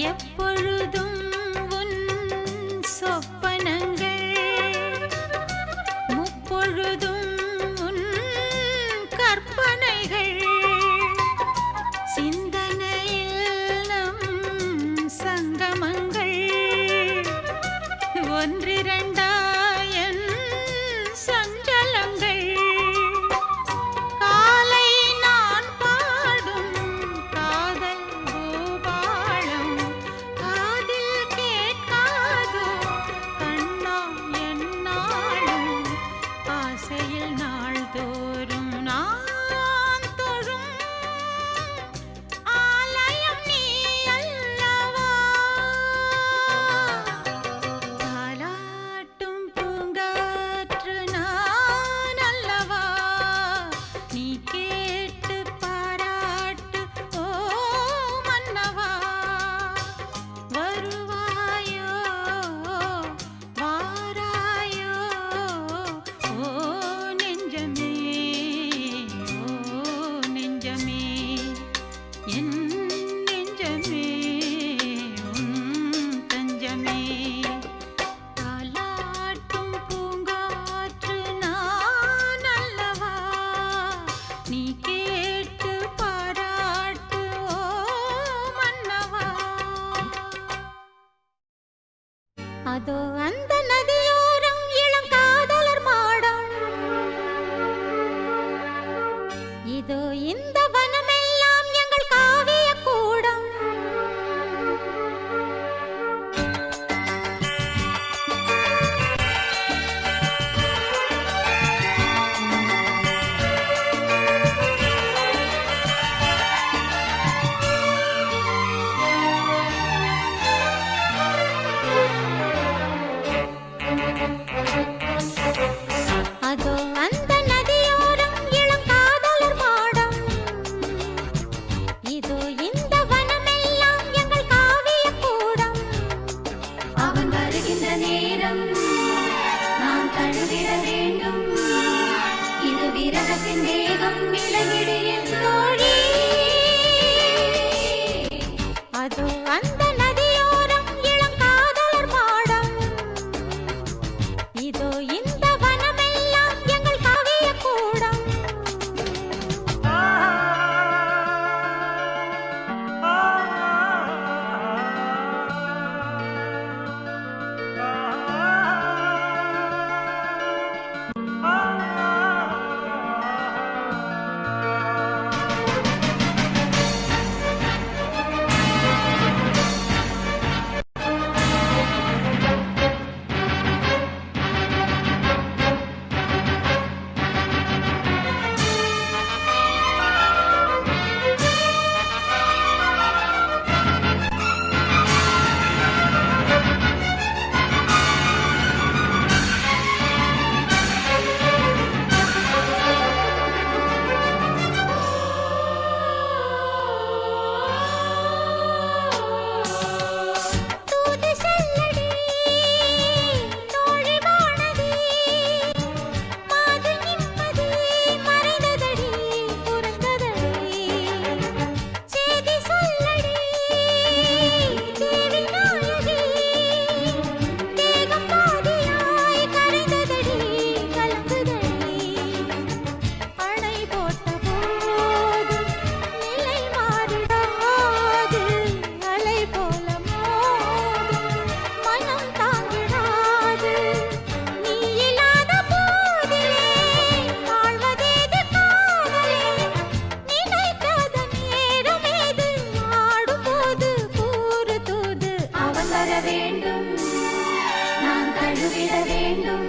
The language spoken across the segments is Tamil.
எப்பொழுதும் உன் சொப்பனங்கள் முப்பொழுதும் உன் கற்பனைகள் சிந்தனையில் நம் சங்கமங்கள் ஒன்றிரண்டாயன் சஞ்சலங்கள் காலை நான் பாடும் காதல் பூபாளம் காதில் கேட்காதோ கண்ணா என்னாலும் ஆசையில் நாள்தோறும் நான் தொழும் ஆலயம் நீ அல்லவா தாலாட்டும் பூங்காற்று நான் அல்லவா நீ கேட்டு பாராட்டு ஓ மன்னவா வருவாயோ வாராயோ ஓ நெஞ்சமே என் நெஞ்சமே உன் தஞ்சமே தாலாட்டும் பூங்காற்று நான் அல்லவா நீ கேட்டு பாராட்டு ஓ மன்னவா அதோ அந்த நதியோரம் இளம் காதலர் மாடம் இதோ இந்த வனமெல்லாம் எங்கள் காவிய கூடம் அதோ அந்த நதியோரம் இளம் காதலர் மாடம் இதோ இந்த வனமெல்லாம் எங்கள் காவிய கூடம் அவன் வருகின்ற நேரம் நாம் தழுவிட வேண்டும் இது விரகத்தின் வேகம் விலகிடு என் தோழி அதோ அந்த நதியோரம் இளம் காதலர் மாடம் இதோ இந்த வனமெல்லாம் எங்கள் காவிய கூடம் தழுவிட வேண்டும்.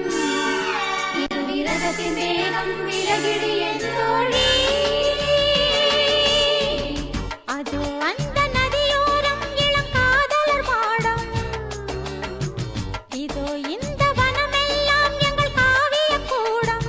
இது விரகத்தின் வேகம் விலகிடு என் தோழி. அதோ அந்த நதியோரம் இளம் காதலர் மாடம். இதோ இந்த வனமெல்லாம் எங்கள் காவிய கூடம்.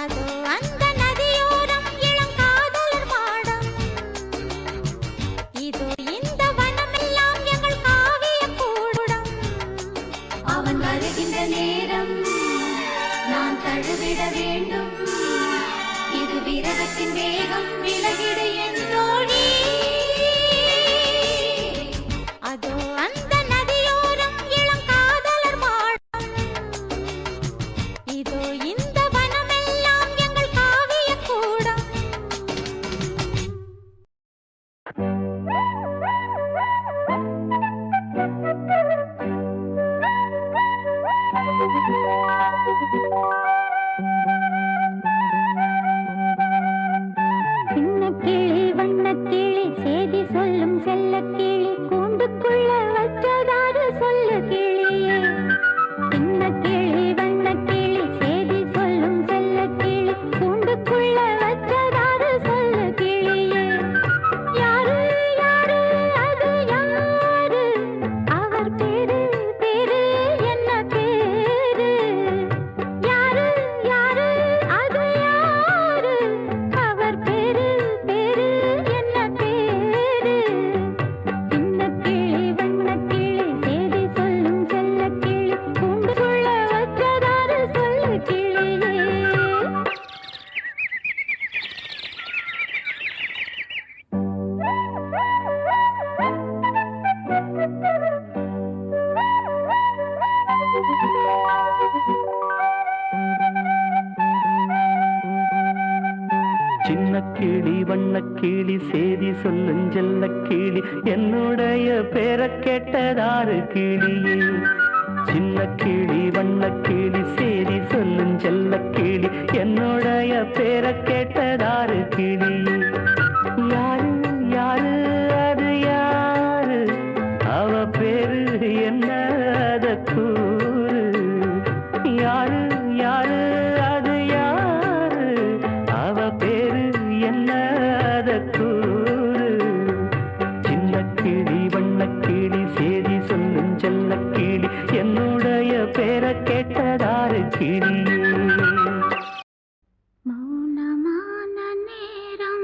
அதோ அந்த நதியோரம் இளம் காதலர் மாடம். இதோ இந்த வனமெல்லாம் எங்கள் காவிய கூடம். அவன் வருகின்ற நேரம் நான் தழுவிட வேண்டும். இது விரகத்தின் வேகம் விலகிடு என் தோழி. அதோ அந்த நதியோரம் இளம் காதலர் மாடம். இதோ இந்த வனமெல்லாம் எங்கள் காவிய கூடம். சின்ன கிளி வண்ணக் கிளி சேதி சொல்லும் செல்லக் கிளி கூண்டுக்குள்ள வச்சதாரு சொல்லு கிளியே. சின்ன கிளி வண்ணக் கிளி சேதி சொல்லும் செல்லக் கிளி கூண்டுக்குள்ள வச்சதாரு சொல்லு கிளியே. யாரு யாரு அது யாரு? அவர் பேரு பேரு என்ன பேரு? யாரு யாரு அது யாரு? அவர் பேரு பேரு என்ன பேரு? சின்ன கிளி வண்ணக் கிளி சேதி சொல்லும் செல்லக் கிளி கூண்டுக்குள்ள வச்சதாரு சொல்லு கிளியே. சின்ன கிளி வண்ணக் கிளி சேதி சொல்லும் செல்லக் கிளி என்னுடைய பேரை கேட்டதாரு கிளியே. சின்ன கிளி வண்ணக் கிளி சேதி சொல்லும் செல்லக் கிளி என்னுடைய பேரை கேட்டதாரு கிளியே. யாரு யாரு அது யாரு? அவ பேரு என்ன அத கூறு? யாரு யாரு அது யாரு? அவ பேரு என்ன அத கூறு? சின்ன கிளி வண்ணக் கிளி சேதி சொல்லும் செல்லக் கிளி என்னுடைய பேரை கேட்டதாரு கிளியே. மௌனமான நேரம்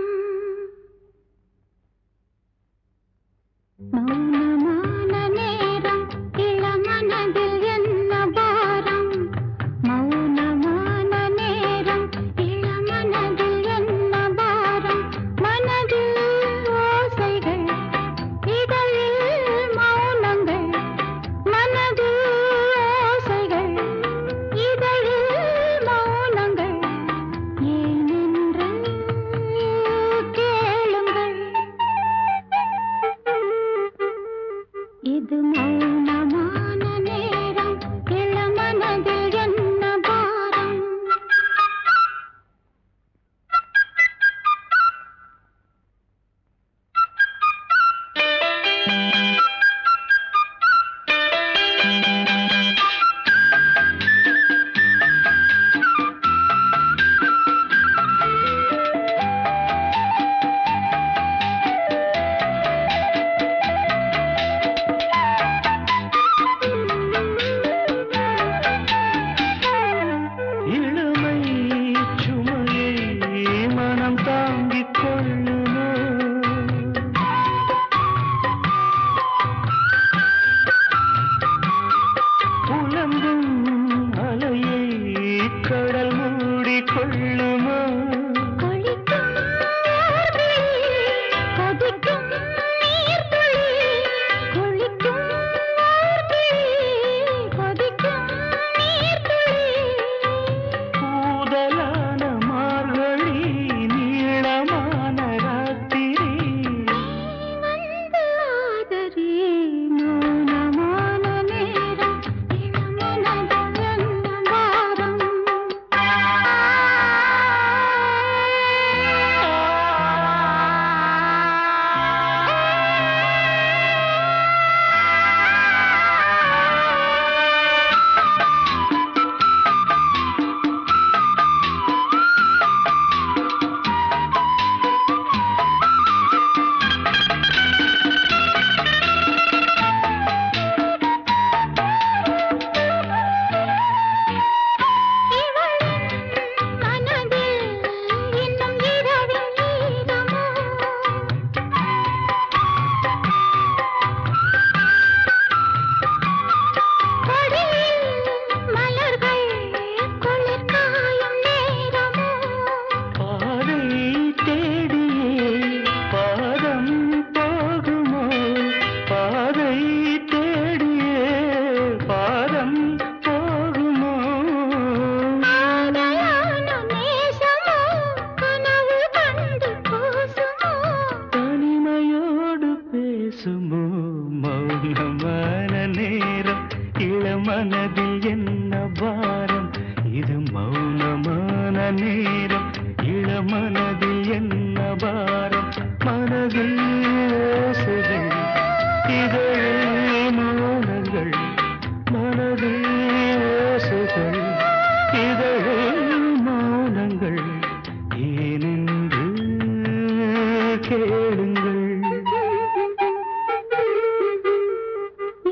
கேளுங்கள்.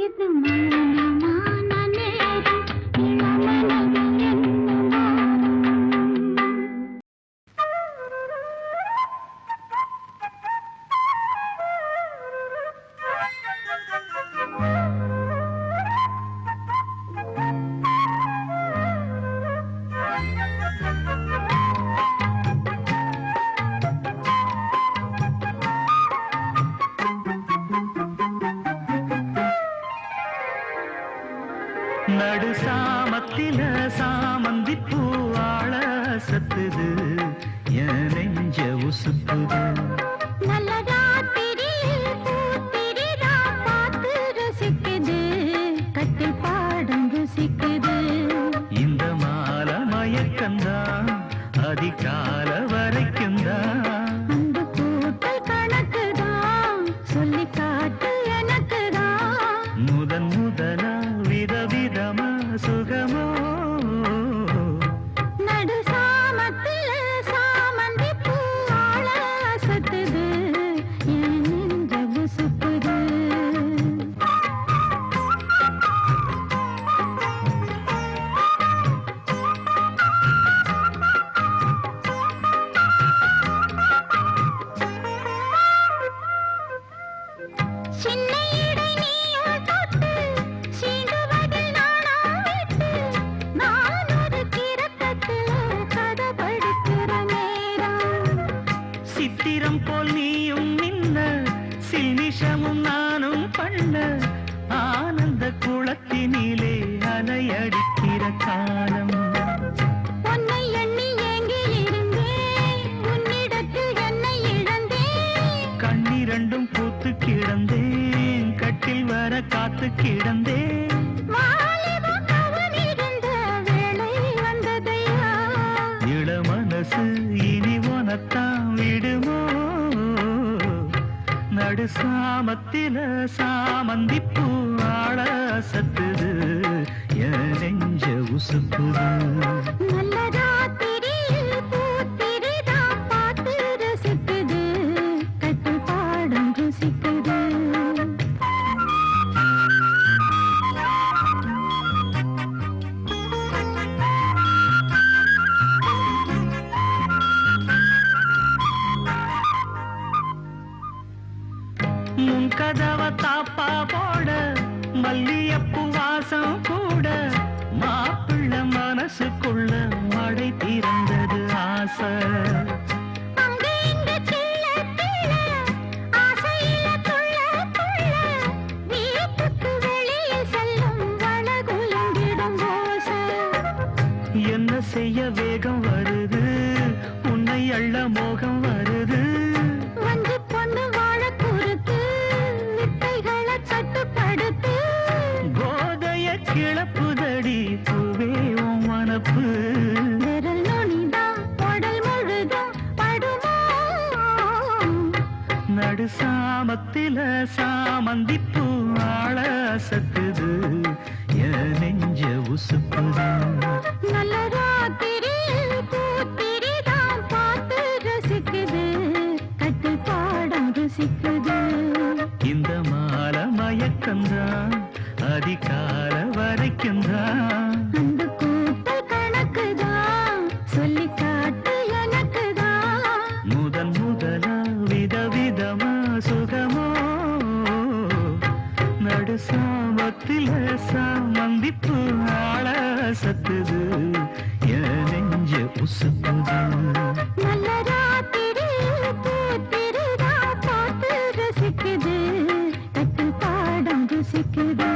இது மௌனமான நேரம், இளமனதில் என்ன நடு சாமத்தில சாமந்தி பூவாழ சத்துது என் நெஞ்ச உசுத்துது. நல்ல ராத்திரியில் பூத்திரிதா பார்த்து ரசிக்குது, கட்டில் பாடம் ருசிக்குது. இந்த மால மயக்கந்தான் அதிகால வரைக்கும்தான். அந்த கூட்டல் கணக்குதான், சொல்லி காட்டு எனக்குதான். முதன் முதலா விதவிதமா சுகமோ. நடு சாமத்தில சாமந்தி பூவாழ அசத்துது, என் நெஞ்ச உசுப்புது. சின்ன இடை நீயும் தொட்டு சீண்டுவதில் நாணம் விட்டு, நான் ஒரு கிறக்கத்துல கதை படிக்கிற நேரம். சித்திரம் போல் நீயும் நின்ன சில்மிஷமும் நானும் பண்ண ஆனந்த குளத்தினிலே அலையடிக்கிற காலம். உன்னை எண்ணி ஏங்கி இருந்தேன், உன்னிடத்தில் என்னை இழந்தேன். கண்ணிரண்டும் பூத்து கிடந்தேன், கட்டில் வர காத்து கிடந்தேன். வாலிபம் கவனிருந்த வேளை வந்ததையா, இள மனசு இனி உனத்தான் விடுமோ. நடு சாமத்தில சாமந்தி பூவாழ சத்துது என் நெஞ்ச உசுப்புது. நல்ல ராத்திரியில் பூத்திரிதா பார்த்து ரசிக்குது, கட்டில் பாடம் ருசிக்குது. முன் கதவ தாப்பா போட மல்லியப்பூ வாசம் கூட, மாப்பிள்ள மனசுக்குள்ள மழை திறந்தது ஆசை. அங்க இங்க சில்ல சில்ல, ஆசையில துள்ள துள்ள, வீட்டுக்கு வெளியில் செல்லும் வளகுலங்கிடும் ஓசை. என்ன செய்ய வேகம் வருது, உன்னை அள்ள மோகம் வருது. வந்து பொண்ணு வாழ குறுத்து, வித்தைகளை கட்டுப்படுத்து. போதைய கிளப்புதடி பூவே உன் மனப்பு. விரல் நுனிதான் உடல் முழுதும் படுமோ. நடு சாமத்தில சாமந்தி பூவாழ சத்துது என் நெஞ்ச உசுப்புது. நல்ல ராத்திரியில் பூத்திரிதான் பார்த்து ரசிக்குது, கட்டில் பாடம் ருசிக்குது. இந்த மால மயக்கந்தான் அதிகால வரைக்கும்தான். அந்த கூட்டல் கணக்குதான், சொல்லி காட்டு எனக்குதான். முதன் முதலா விதவிதமா சுகமோ. நடு சாமத்தில சாமந்தி பூவாழ சத்துது என் நெஞ்ச உசுப்புது. நல்ல ராத்திரியில் பூத்திரிதான் பார்த்து ரசிக்குது, கட்டில் பாடம் ருசிக்குது.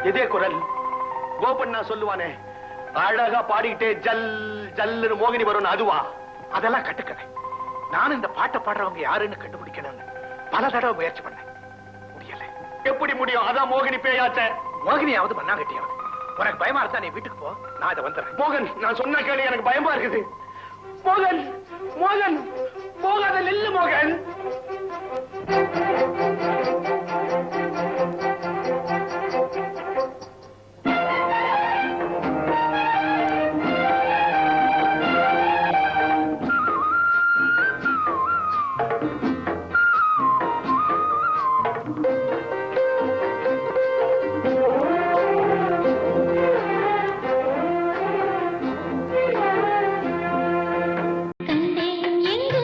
இதே குரல் கோபண்ணா சொல்லுவானே, அழகா பாடிக்கிட்டே ஜல் ஜல்லுன்னு மோகினி வரும்னு, அதுவா? அதெல்லாம் கட்டுக்கதை. நானும் இந்த பாட்டை பாடுறவங்க யாருன்னு கண்டுபிடிக்கணும்னு பல தடவை முயற்சி பண்ணேன், முடியல. எப்படி முடியும்? அதான் மோகினி பேயாச்ச. மோகினியாவது மண்ணாங்கட்டியாவது. உனக்கு பயமா இருந்தா நீ வீட்டுக்கு போ, நான் இதை வந்துடுறேன். மோகன், நான் சொன்ன கேளு, எனக்கு பயமா இருக்குது. மோகன், மோகன், போகாத நில்லு மோகன். கண்டேன் எங்கு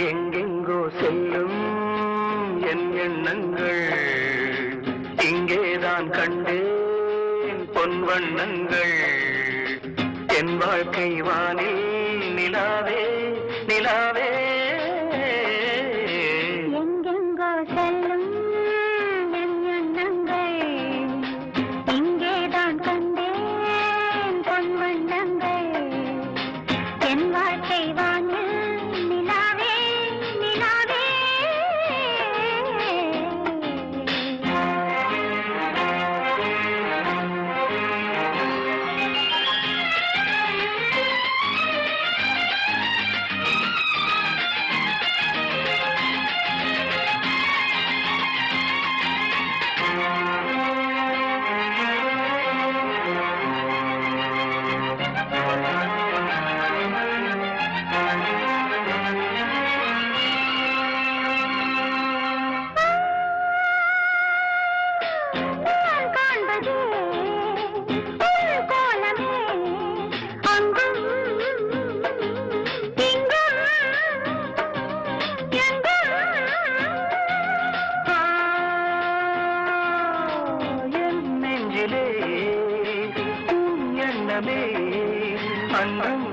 எங்கெங்கோ செல்லும் என் எண்ணங்கள் இங்கேதான் கண்டேன் பொன் வண்ணங்கள் என் வாழ்க்கை வானில் நிலாவே நிலாவே எங்கெங்கோ செல்லும் என் எண்ணங்கள் இங்கேதான் கண்டேன் பொன் வண்ணங்கள் என் வாழ்க்கை வானில் நிலாவே நிலாவே நான் காண்பது உன் கோலமே அங்கும் இங்கும் எங்கும் என் நெஞ்சிலே உன் எண்ணமே அன்றும்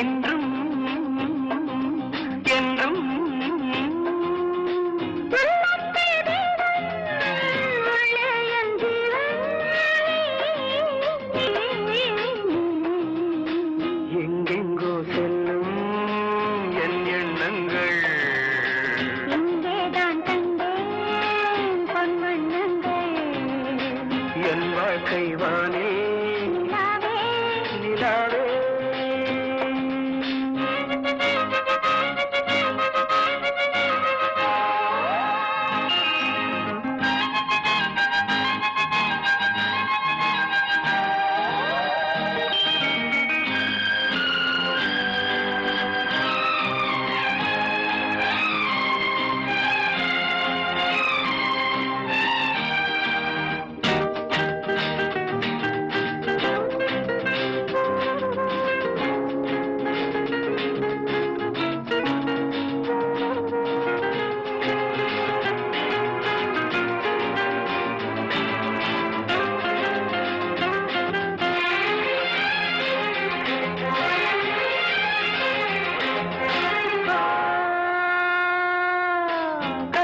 என்றும் என்றும் எங்கெங்கோ செல்லும் என் எண்ணங்கள் இங்கேதான் கண்டேன் பொன் வண்ணங்கள் என் வாழ்க்கை வானே நிலாவே நிலாவே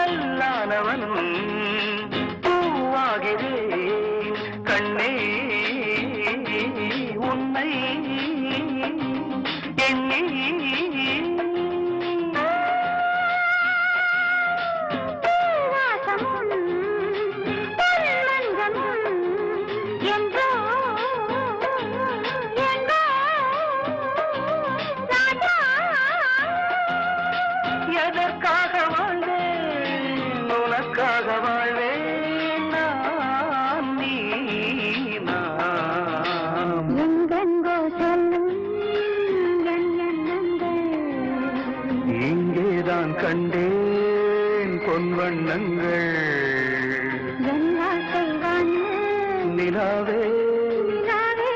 கல்லானவனும் பூவாகிறேன் கண்ணே உன்னை எண்ணி வாசமும் பொன் மஞ்சமும் என்றோ எங்கோ ராஜா எதற்காக வாழ்ந்தேன் உனக்காக வாழ்வேன் நான் நீ நாம் எங்கெங்கோ செல்லும் என் எண்ணங்கள் இங்கேதான் கண்டேன் பொன் வண்ணங்கள் என் வாழ்க்கை வானில் நிலாவே நிலாவே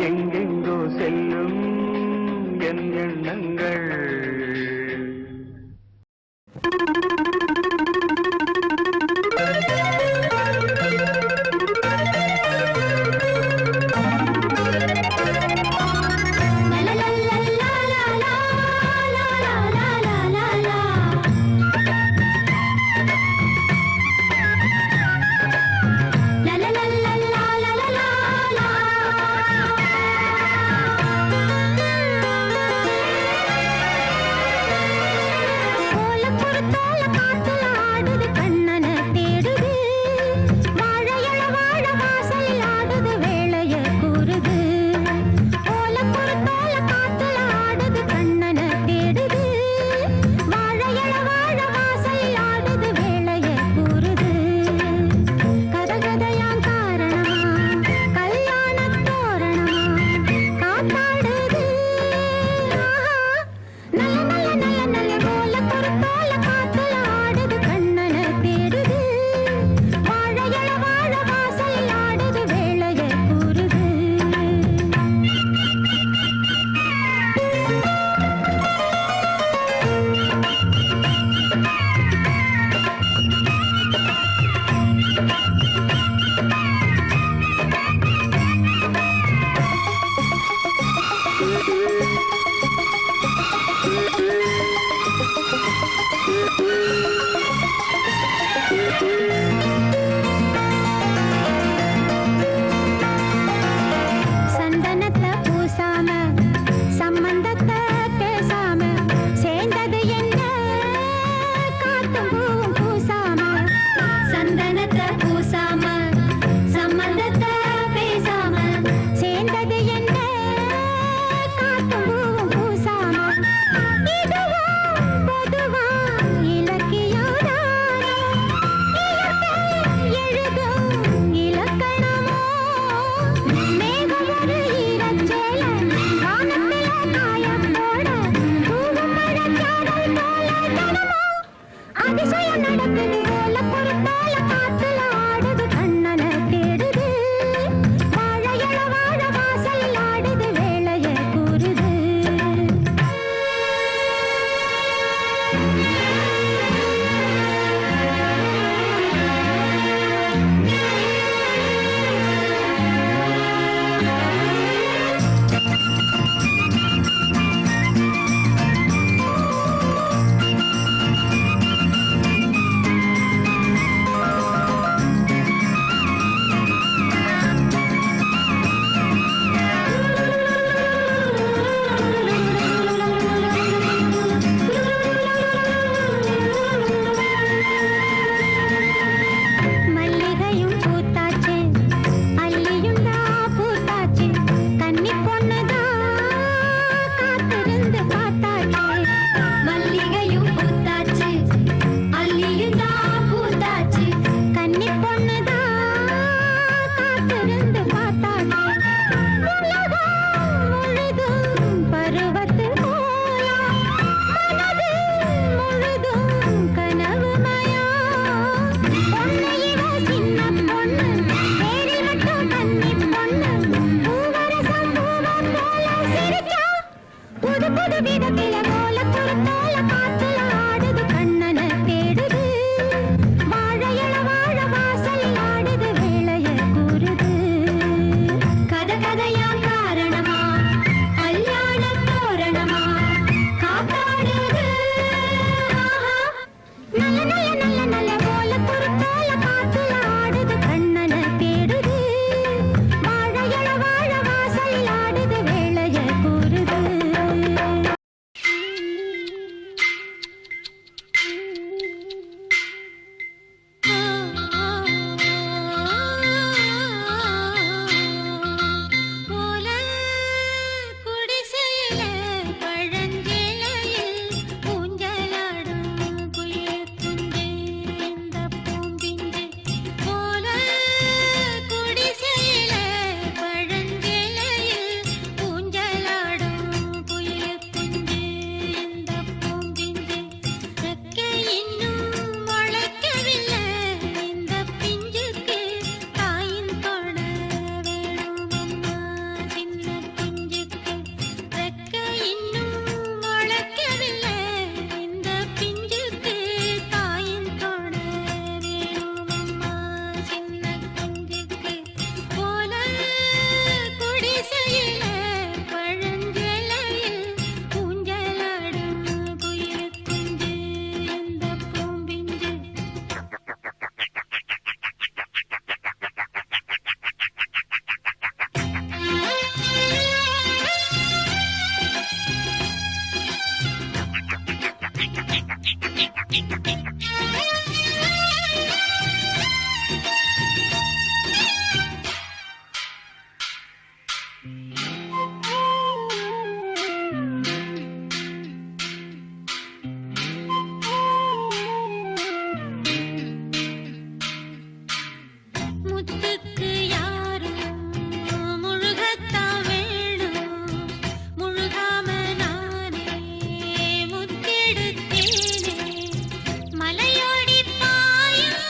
எங்கெங்கோ செல்லும் என் எண்ணங்கள் La காத்திருந்து பார்த்தாலே உலகம் முழுதும் பருவத்து போலாம் மனது முழுதும் கனவுமயா பொண்ணு இவ சின்ன பொண்ணு பேரில் மட்டும் கன்னி பொண்ணு பூவரசம் பூவம் போல சிரிச்சா புது புது விதத்தில போல குறுத்தால காத்துல ஆடுது கண்ணனை தேடுது வாழையள வாழ வாசலில் ஆடுது வேளைய கூறுது கதை கதையா காரணமா கல்யாண தோரணமா காத்தாடுது நல்ல நல்ல நல்ல நல்ல போல குறுத்தால காத்துல ஆடுது கண்ணனை தேடுது வாழையள வாழ வாசலில் ஆடுது வேளைய கூறுது போல குடிசையில பழஞ்சேலையில் ஊஞ்சலாடும் குயில் குஞ்சு இந்த பூம்பிஞ்சு போல குடிசையில பழஞ்சேலையில் ஊஞ்சலாடும் குயில் குஞ்சு இந்த பூம்பிஞ்சு ரெக்கை இன்னும் முளைக்கவில்லை இந்த பிஞ்சுக்கு தாயின் தொட வேணுமம்மா சின்ன குஞ்சுக்கு ரெக்கை இன்னும் முளைக்கவில்லை இந்த பிஞ்சுக்கு தாயின் தொட வேணுமம்மா சின்ன குஞ்சுக்கு போல குடிசையில பழஞ்சேலையில் ஊஞ்சலாடும் குயில் குஞ்சு இந்த பூம்பிஞ்சு முத்துக்கு யாரும் முழுகத்தான் வேணும் முழுகாம நானே முத்தெடுத்தேனே மலையோடி பாயும்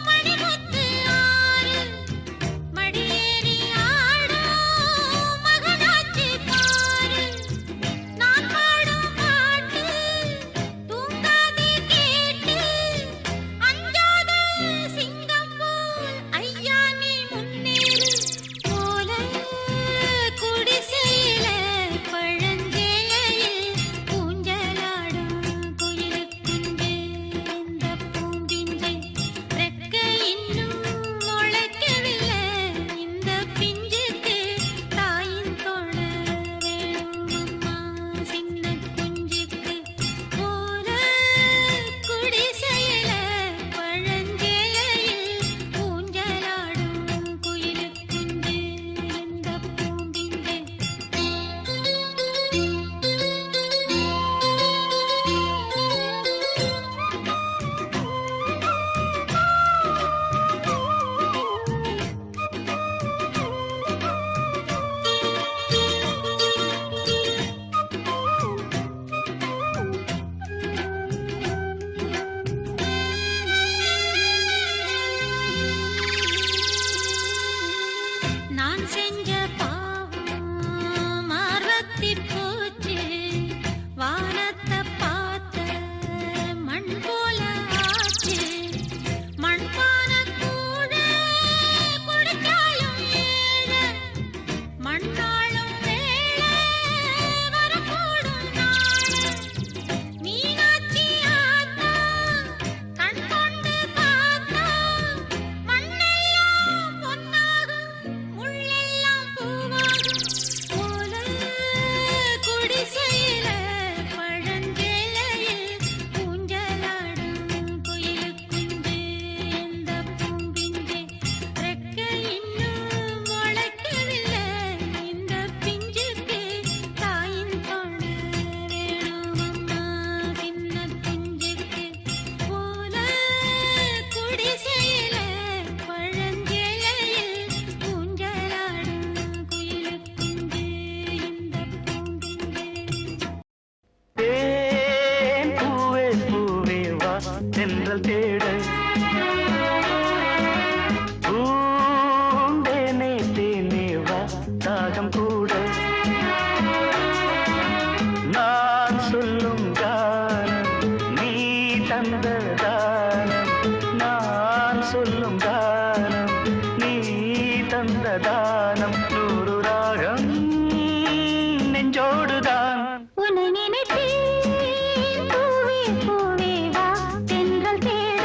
மணிமுத்து ஆறு மடியேறி ஆடும் மகனாச்சு பாரு நான் பாடும் பாட்டு தூங்காது கேட்டு அஞ்சாத சிங்கம் போல் ஐயா நீ முன்னேறு போல குடிசையில பழஞ்சேலையில் ஊஞ்சலாடும் குயில் குஞ்சு இந்த பூம்பிஞ்சு ரெக்கை இன்னும் முளைக்கவில்லை இந்த பிஞ்சுக்கு தாயின் தொட வேணுமம்மா சின்ன குஞ்சுக்கு போல குடிசையில பழஞ்சேலையில் ஊஞ்சலாடும் குயில் குஞ்சு இந்த பூம்பிஞ்சு நான் செஞ்ச பாவம் மார்வத்தி போச்சு வானத்தை பார்த்த மண் போல ஆச்சு மண்பான கூட குடிச்சாலும் ஏழை மண்ணாளும் வேளை வரக்கூடும் நாளை மீனாட்சி ஆத்தா கண் கொண்டு பார்த்தா மண்ணெல்லாம் பொன்னாகும் முள்ளெல்லாம் தந்த தானம் 100 ராகம் நெஞ்சோடுதான். உன்னை நினைத்தேன் பூவே பூவே வா தென்றல் தேட.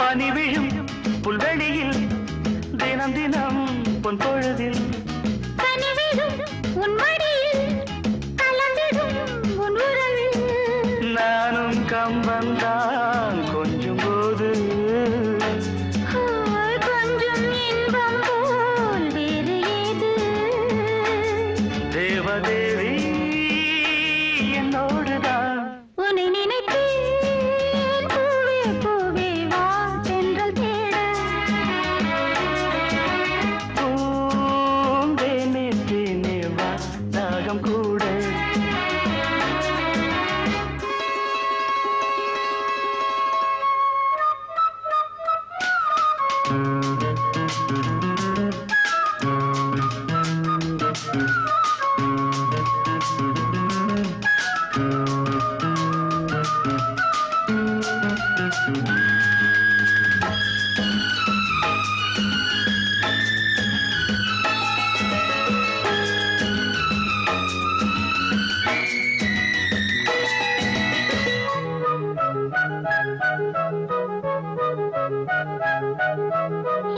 பனி விழும் புல்வெளியில் தினம் தினம் பொன் பொழுதில் கனிவிடும் உன் மடியில் கலந்திடும் உன் உறவில். நானும் கம்பந்தான் கொஞ்சம் போது கொஞ்சம் இன்பம் போல் வேறு ஏது. தேவதேவி என்னோடுதான். உன்னை நினைத்தேன் பூவே பூவே வா தென்றல் தேட. பூந்தேனே தேனே வா தாகம் கூட.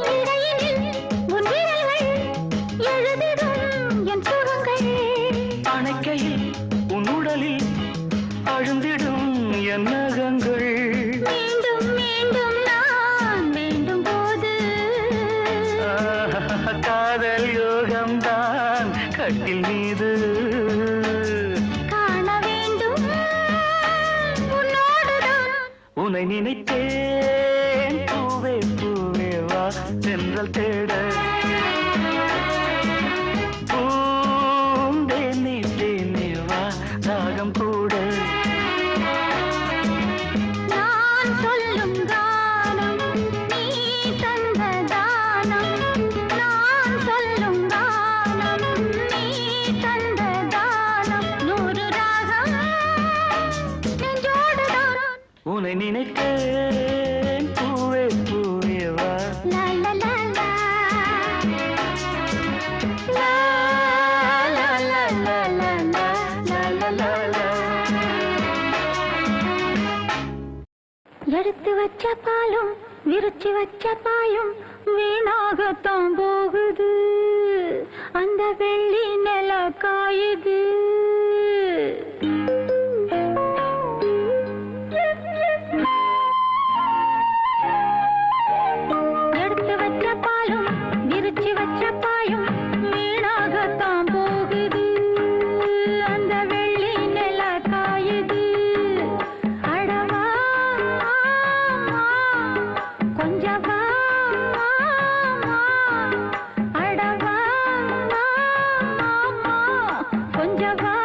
இடையினில் உன் விரல்கள் எழுதிடும் என் சுகங்கள். அணைக்கையில் உன் உடலில் அழுந்திடும் என் நகங்கள். மீண்டும் மீண்டும் நான் வேண்டும் போது காதல் யோகம்தான் கட்டில் மீது. காண வேண்டும் உன்னோடுதான். உன்னை நினைத்தேன் பூவே பூவே வா தென்றல் தேட. பூந்தேனே தேனே வா தாகம் கூட. நான் சொல்லும் கானம் நீ தந்த தானம். நான் சொல்லும் கானம் நீ தந்த தானம். 100 ராகம் நெஞ்சோடுதான். உன்னை நினைத்தேன் பூவே பூவே வா. லா லா லா லா. லா லா லா லா லா லா லா லா லா. எடுத்து வச்ச பாலும் விரிச்சு வச்ச பாயும் வீணாகத்தான் போகுது. அந்த வெள்ளி நில காயுது. எடுத்து வச்ச பாலும் விரிச்சு வச்ச பாயும் வீணாகத்தான் போகுது. அந்த வெள்ளி நில காயுது. அடவா கொஞ்சவா அடவா கொஞ்சவா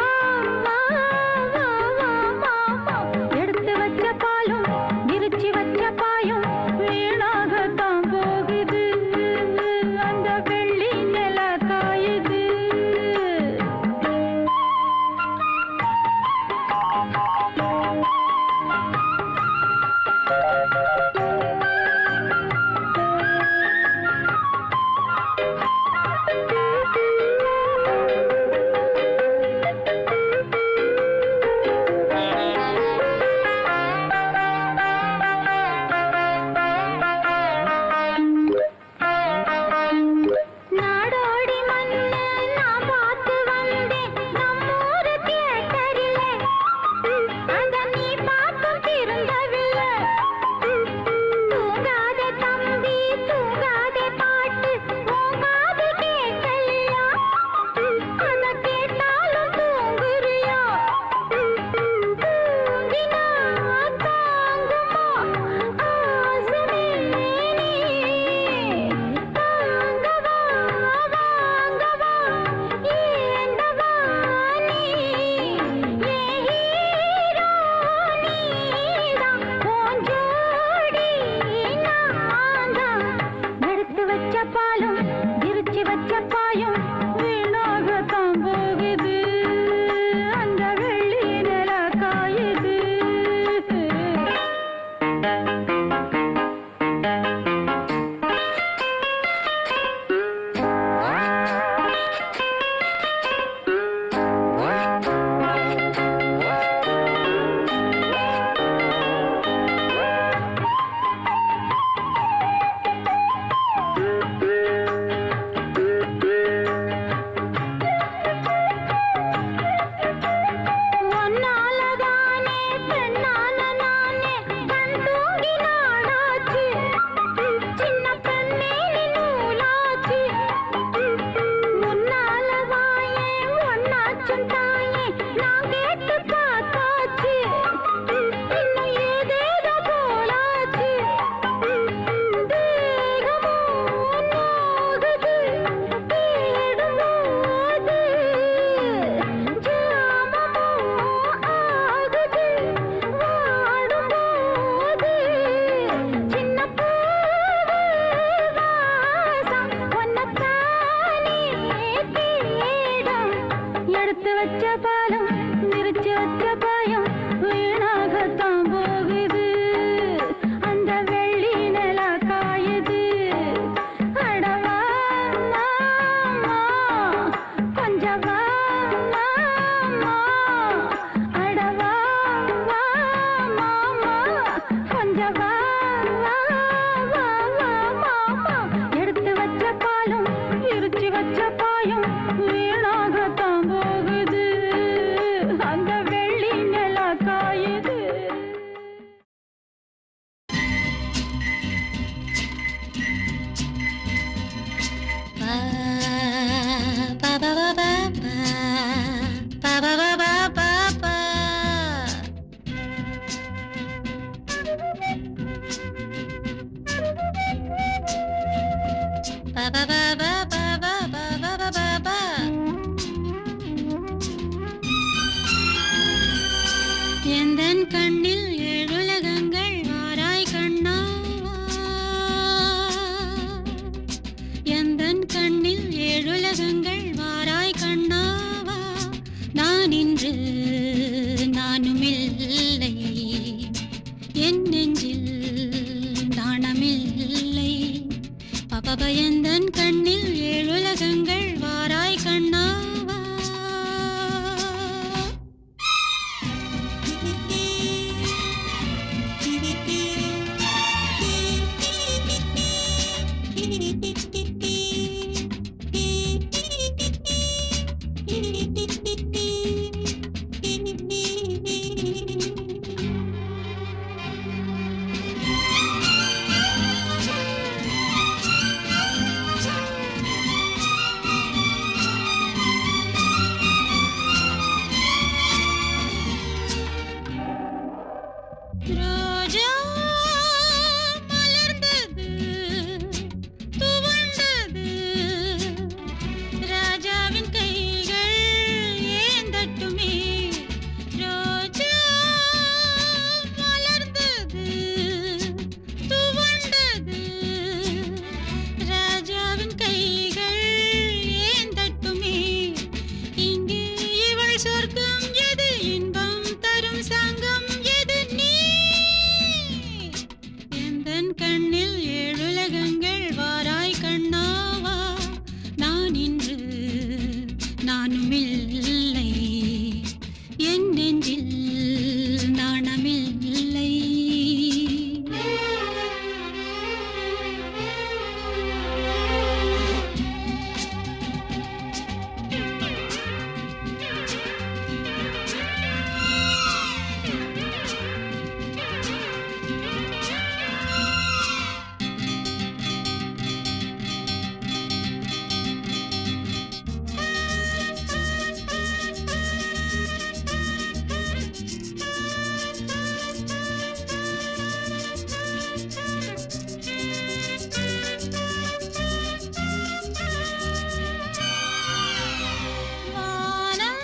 எந்தன் கண்ணில் ஏழுலகங்கள் வாராய் கண்ணா எந்தன் கண்ணில் ஏழுலகங்கள் வாராய் கண்ணாவா நான் இன்று நானுமில்லை என் நெஞ்சில் நாணமில்லை பபப எந்தன் கண்ணில் ஏழுலகங்கள் வாராய் கண்ணாவா ரோஜா மலர்ந்தது துவண்டது ராஜாவின் கைகள் ஏந்தட்டுமே ரோஜா மலர்ந்தது துவண்டது ராஜாவின் கைகள் ஏந்தட்டுமே இங்கே இவள் சொர்க்கம் எது இன்பம் தரும் சங்கம் எது நீ எந்தன் கண்ணில் ஏழுலகங்கள் வாராய் கண்ணாவா நான் இன்று நானுமில்லை என் நெஞ்சில் நாணமில்லை வானம்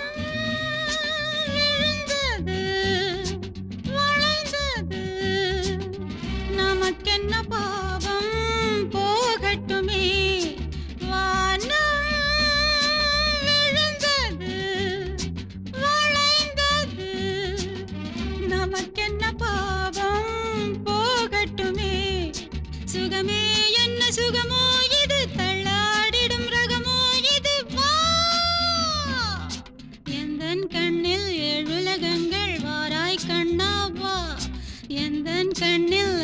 விழுந்தது வளைந்தது நமக்கென்ன பாவம் போகட்டுமே வானம் விழுந்தது வளைந்தது நமக்கென்ன பாவம் போகட்டுமே சுகமே என்ன சுகமோ இது தள்ளாடிடும் ரகமோ இது வா எந்தன் கண்ணில் ஏழுலகங்கள் வாராய் கண்ணாவா எந்தன் கண்ணில்